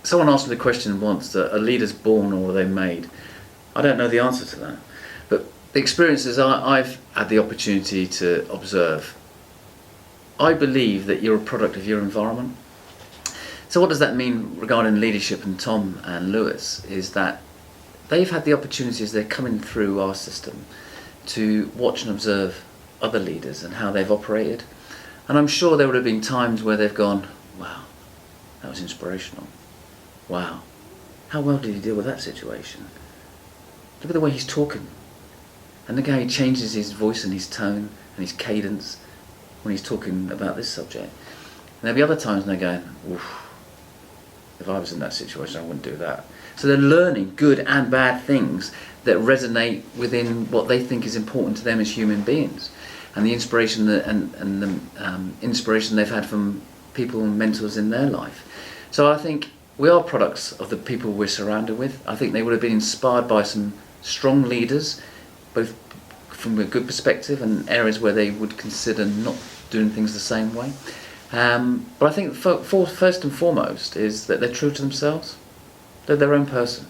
someone asked me the question once, that are leaders born or are they made? I don't know the answer to that. But the experiences I've had the opportunity to observe, I believe that you're a product of your environment. So what does that mean regarding leadership and Tom and Lewis, is that they've had the opportunities, they're coming through our system, to watch and observe other leaders and how they've operated. And I'm sure there would have been times where they've gone, wow, that was inspirational. Wow, how well did he deal with that situation? Look at the way he's talking. And look how he changes his voice and his tone and his cadence when he's talking about this subject. And there'll be other times when they're going, oof, if I was in that situation, I wouldn't do that. So they're learning good and bad things that resonate within what they think is important to them as human beings, and the inspiration inspiration they've had from people and mentors in their life. So I think we are products of the people we're surrounded with. I think they would have been inspired by some strong leaders, both from a good perspective and areas where they would consider not doing things the same way. But I think first and foremost is that they're true to themselves. They're their own person.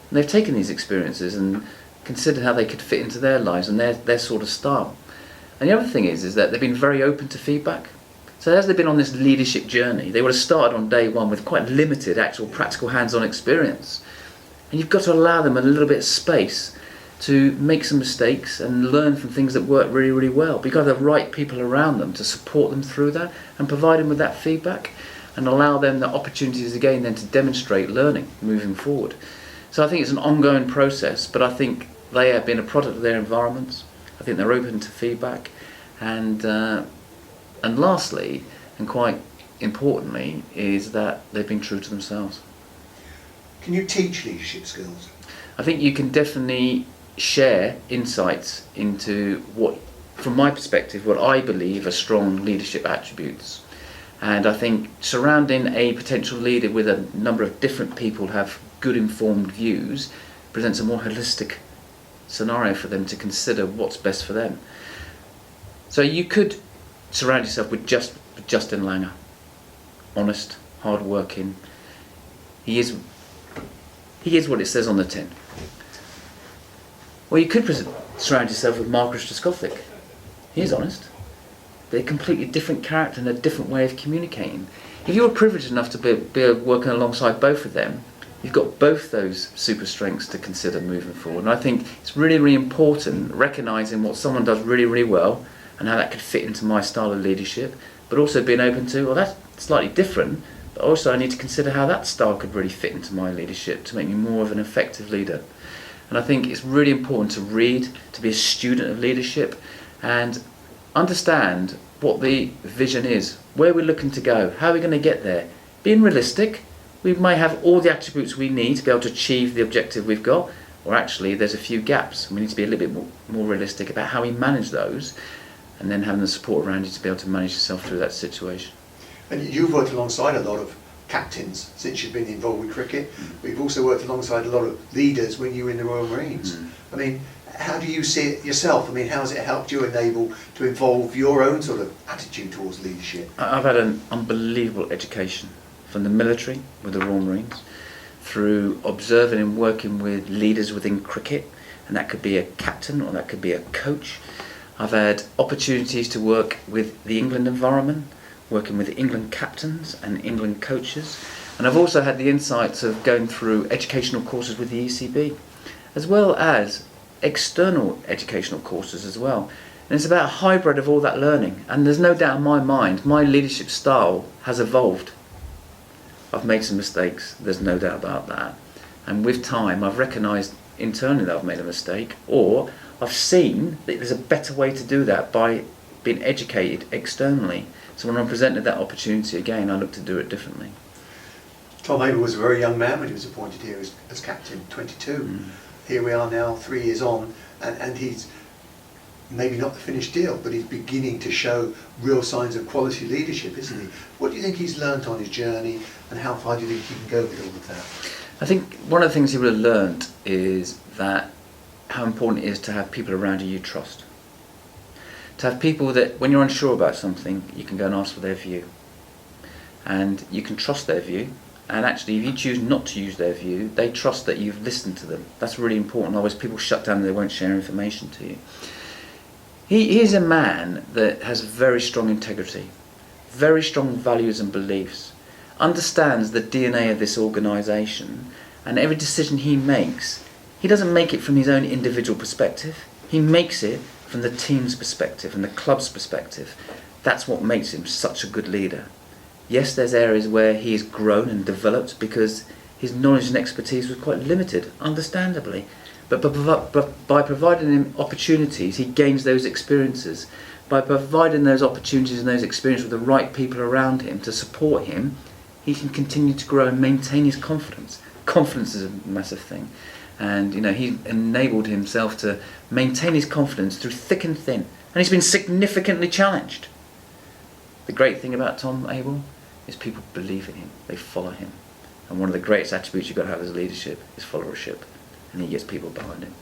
And they've taken these experiences and considered how they could fit into their lives and their sort of style. And the other thing is that they've been very open to feedback. So as they've been on this leadership journey, they would have started on day one with quite limited actual practical hands-on experience. And you've got to allow them a little bit of space to make some mistakes and learn from things that work really, really well. But you've got to have the right people around them to support them through that and provide them with that feedback and allow them the opportunities again then to demonstrate learning moving forward. So I think it's an ongoing process, but I think they have been a product of their environments. I think they're open to feedback, and lastly, and quite importantly, is that they've been true to themselves. Can you teach leadership skills? I think you can definitely share insights into what, from my perspective, what I believe are strong leadership attributes. And I think surrounding a potential leader with a number of different people who have good informed views presents a more holistic scenario for them to consider what's best for them. So you could surround yourself with Justin Langer, honest, hard-working. He is what it says on the tin. Or you could surround yourself with Marcus Trescothick. He is honest. They're a completely different character and a different way of communicating. If you were privileged enough to be working alongside both of them, you've got both those super strengths to consider moving forward. And I think it's really, really important recognising what someone does really, really well and how that could fit into my style of leadership, but also being open to, well, that's slightly different, but also I need to consider how that style could really fit into my leadership to make me more of an effective leader. And I think it's really important to read, to be a student of leadership, and understand what the vision is, where we're looking to go, how we're going to get there. Being realistic, we may have all the attributes we need to be able to achieve the objective we've got, or actually there's a few gaps. We need to be a little bit more realistic about how we manage those, and then having the support around you to be able to manage yourself through that situation. And you've worked alongside a lot of captains since you've been involved with cricket, but you've also worked alongside a lot of leaders when you were in the Royal Marines. I mean, how do you see it yourself? I mean, how has it helped you enable to evolve your own sort of attitude towards leadership? I've had an unbelievable education from the military with the Royal Marines, through observing and working with leaders within cricket, and that could be a captain or that could be a coach. I've had opportunities to work with the England environment, working with England captains and England coaches, and I've also had the insights of going through educational courses with the ECB, as well as external educational courses as well. And it's about a hybrid of all that learning, and there's no doubt in my mind my leadership style has evolved. I've made some mistakes, there's no doubt about that, and with time I've recognised internally that I've made a mistake, or I've seen that there's a better way to do that by being educated externally. So when I'm presented that opportunity again, I look to do it differently. Tom Haber was a very young man when he was appointed here as captain, 22. Here we are now, 3 years on, and he's maybe not the finished deal, but he's beginning to show real signs of quality leadership, isn't he? What do you think he's learnt on his journey, and how far do you think he can go with all of that? I think one of the things he would have learnt is that how important it is to have people around you trust. To have people that, when you're unsure about something, you can go and ask for their view. And you can trust their view, And actually, if you choose not to use their view, they trust that you've listened to them. That's really important. Otherwise, people shut down and they won't share information to you. He is a man that has very strong integrity, very strong values and beliefs, understands the DNA of this organisation, and every decision he makes, he doesn't make it from his own individual perspective. He makes it from the team's perspective and the club's perspective. That's what makes him such a good leader. Yes, there's areas where he has grown and developed because his knowledge and expertise was quite limited, understandably. But by providing him opportunities, he gains those experiences. By providing those opportunities and those experiences with the right people around him to support him, he can continue to grow and maintain his confidence. Confidence is a massive thing. And he enabled himself to maintain his confidence through thick and thin. And he's been significantly challenged. The great thing about Tom Abel is people believe in him. They follow him. And one of the greatest attributes you've got to have as leadership is followership. And he gets people behind him.